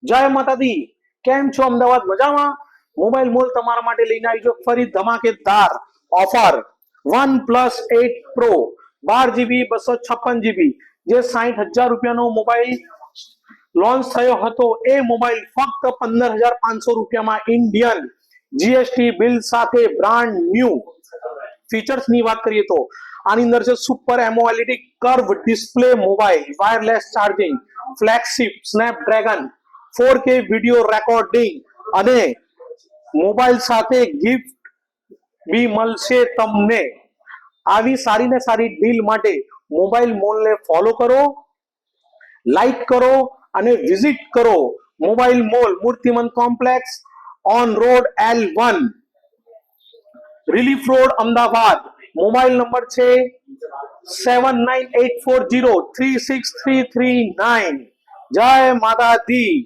જય માતાજી, કેમ છો અમદાવાદ? મજામાં? મોબાઈલ મોલ તમારા માટે લઈને આવી જો ફરી ધમાકેદાર offer. OnePlus 8 Pro 12 GB 256 GB, જે 60,000 રૂપિયાનો મોબાઈલ લોન્ચ થયો હતો. એ મોબાઈલ ફક્ત 15,500 રૂપિયામાં ઇન્ડિયન જીએસટી બિલ સાથે બ્રાન્ડ ન્યુ. ફીચર્સ ની વાત કરીએ તો આની અંદર છે super AMOLED curve display mobile, wireless charging, flagship Snapdragon 4K video recording અને મોબાઈલ સાથે ગિફ્ટ બી મળશે તમને. આવી સારી ને સારી ડીલ માટે મોબાઈલ મોલને ફોલો કરો, લાઈક કરો અને વિઝિટ કરો. Mobile mall, Murtimant complex, on road L1, relief road, Ahmedabad. Mobile number છે 7984036339. જય માતાજી.